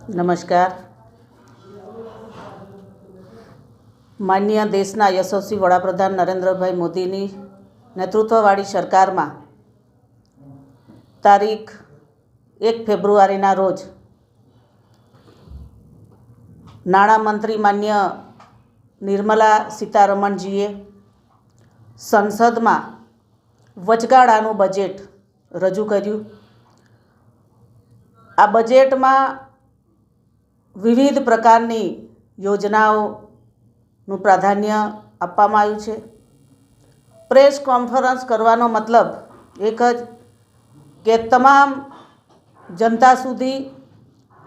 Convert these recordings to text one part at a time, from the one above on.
નમસ્કાર. માન્ય દેશના યશસ્વી વડાપ્રધાન નરેન્દ્રભાઈ મોદીની નેતૃત્વવાળી સરકારમાં તારીખ 1 ફેબ્રુઆરીના રોજ નાણામંત્રી માન્ય નિર્મલા સીતારમણજીએ સંસદમાં વચગાળાનું બજેટ રજૂ કર્યું. આ બજેટમાં વિવિધ પ્રકારની યોજનાઓનું પ્રાધાન્ય આપવામાં આવ્યું છે. પ્રેસ કોન્ફરન્સ કરવાનો મતલબ એક જ કે તમામ જનતા સુધી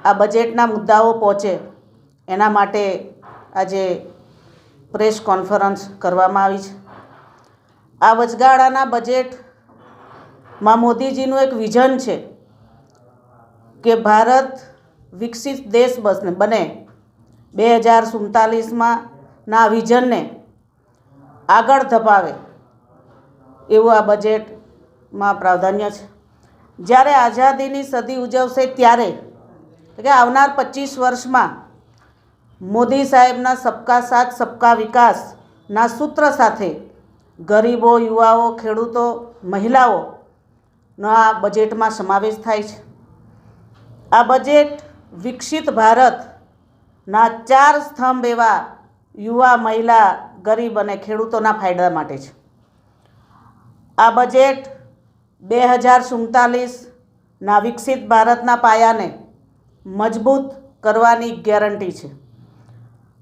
આ બજેટના મુદ્દાઓ પહોંચે, એના માટે આજે પ્રેસ કોન્ફરન્સ કરવામાં આવી છે. આ વચગાળાના બજેટમાં મોદીજીનું એક વિઝન છે કે ભારત વિકસિત દેશ બને. 2047માં ના વિઝનને આગળ ધપાવે એવું આ બજેટમાં પ્રાધાન્ય છે. જ્યારે આઝાદીની સદી ઉજવશે ત્યારે કે આવનાર 25 વર્ષમાં મોદી સાહેબના સબકા સાથ સબકા વિકાસના સૂત્ર સાથે ગરીબો, યુવાઓ, ખેડૂતો, મહિલાઓનો આ બજેટમાં સમાવેશ થાય છે. આ બજેટ વિકસિત ભારતના 4 સ્તંભ એવા યુવા, મહિલા, ગરીબ અને ખેડૂતોના ફાયદા માટે છે. આ બજેટ 2047ના વિકસિત ભારતના પાયાને મજબૂત કરવાની ગેરંટી છે.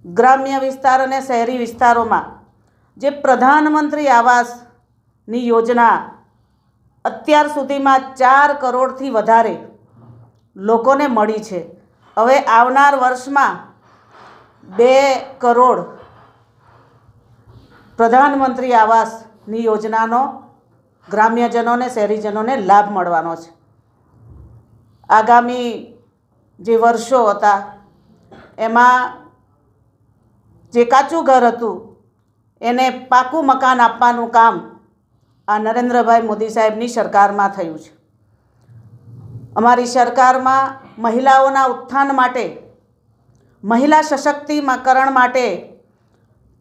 ગ્રામ્ય વિસ્તાર અને શહેરી વિસ્તારોમાં જે પ્રધાનમંત્રી આવાસની યોજના અત્યાર સુધીમાં 4 કરોડથી વધારે લોકોને મળી છે. હવે આવનાર વર્ષમાં 2 કરોડ પ્રધાનમંત્રી આવાસની યોજનાનો ગ્રામ્યજનોને, શહેરીજનોને લાભ મળવાનો છે. આગામી જે વર્ષો હતા એમાં જે કાચું ઘર હતું એને પાકું મકાન આપવાનું કામ આ નરેન્દ્રભાઈ મોદી સાહેબની સરકારમાં થયું છે. અમારી સરકારમાં મહિલાઓના ઉત્થાન માટે, મહિલા સશક્તિકરણ માટે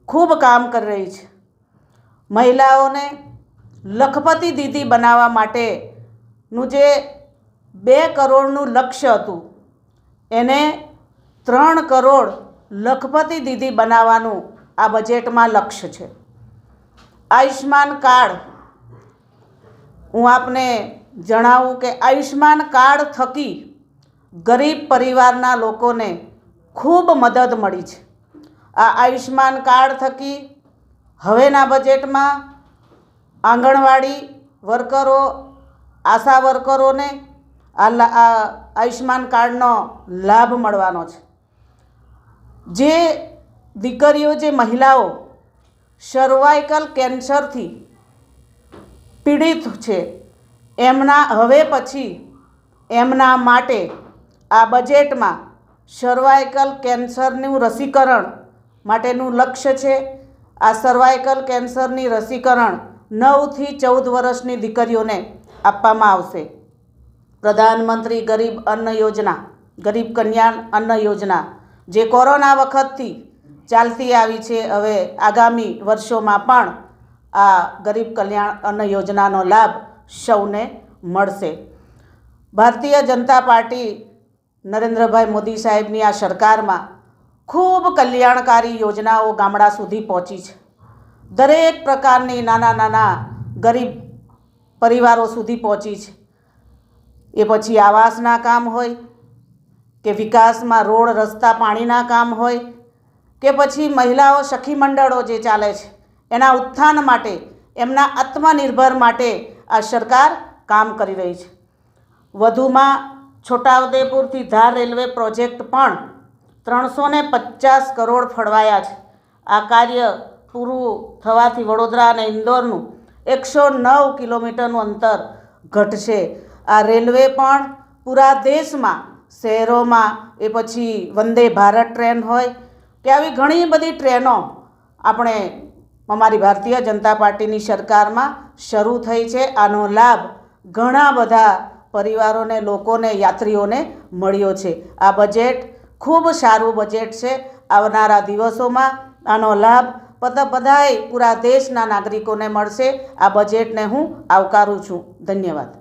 ખૂબ કામ કરી રહી છે. મહિલાઓને લખપતિ દીદી બનાવવા માટેનું જે 2 કરોડનું લક્ષ્ય હતું એને 3 કરોડ લખપતિ દીદી બનાવવાનું આ બજેટમાં લક્ષ્ય છે. આયુષ્માન કાર્ડ, હું આપને જણાવું કે આયુષ્માન કાર્ડ થકી ગરીબ પરિવારના લોકોને ખૂબ મદદ મળી છે. આ આયુષ્માન કાર્ડ થકી હવેના બજેટમાં આંગણવાડી વર્કરો, આશા વર્કરોને આ આયુષ્માન કાર્ડનો લાભ મળવાનો છે. જે દીકરીઓ, જે મહિલાઓ સર્વાઇકલ કેન્સરથી પીડિત છે એમના હવે પછી એમના માટે આ બજેટમાં સર્વાઇકલ કેન્સરનું રસીકરણ માટેનું લક્ષ્ય છે. આ સર્વાઇકલ કેન્સરની રસીકરણ 9 થી 14 વર્ષની દીકરીઓને આપવામાં આવશે. પ્રધાનમંત્રી ગરીબ અન્ન યોજના, ગરીબ કલ્યાણ અન્ન યોજના જે કોરોના વખતથી ચાલતી આવી છે, હવે આગામી વર્ષોમાં પણ આ ગરીબ કલ્યાણ અન્ન યોજનાનો લાભ સૌને મળશે. ભારતીય જનતા પાર્ટી નરેન્દ્રભાઈ મોદી સાહેબની આ સરકારમાં ખૂબ કલ્યાણકારી યોજનાઓ ગામડા સુધી પહોંચી છે. દરેક પ્રકારની નાના ગરીબ પરિવારો સુધી પહોંચી છે. એ પછી આવાસના કામ હોય કે વિકાસમાં રોડ, રસ્તા, પાણીના કામ હોય કે પછી મહિલાઓ સખી મંડળો જે ચાલે છે એના ઉત્થાન માટે, એમના આત્મનિર્ભર માટે આ સરકાર કામ કરી રહી છે. વધુમાં છોટાઉદેપુરથી ધાર રેલવે પ્રોજેક્ટ પણ 350 કરોડ ફળવાયા છે. આ કાર્ય પૂરું થવાથી વડોદરા અને ઇન્દોરનું 109 કિલોમીટરનું અંતર ઘટશે. આ રેલવે પણ પૂરા દેશમાં, શહેરોમાં, એ પછી વંદે ભારત ટ્રેન હોય કે આવી ઘણી બધી ટ્રેનો આપણે અમારી ભારતીય જનતા પાર્ટીની સરકારમાં શરૂ થઈ છે. આનો લાભ ઘણા બધા પરિવારોને, લોકોને, યાત્રીઓને મળ્યો છે. આ બજેટ ખૂબ સારું બજેટ છે. આવનારા દિવસોમાં આનો લાભ બધાય પૂરા દેશના નાગરિકોને મળશે. આ બજેટને હું આવકારું છું. ધન્યવાદ.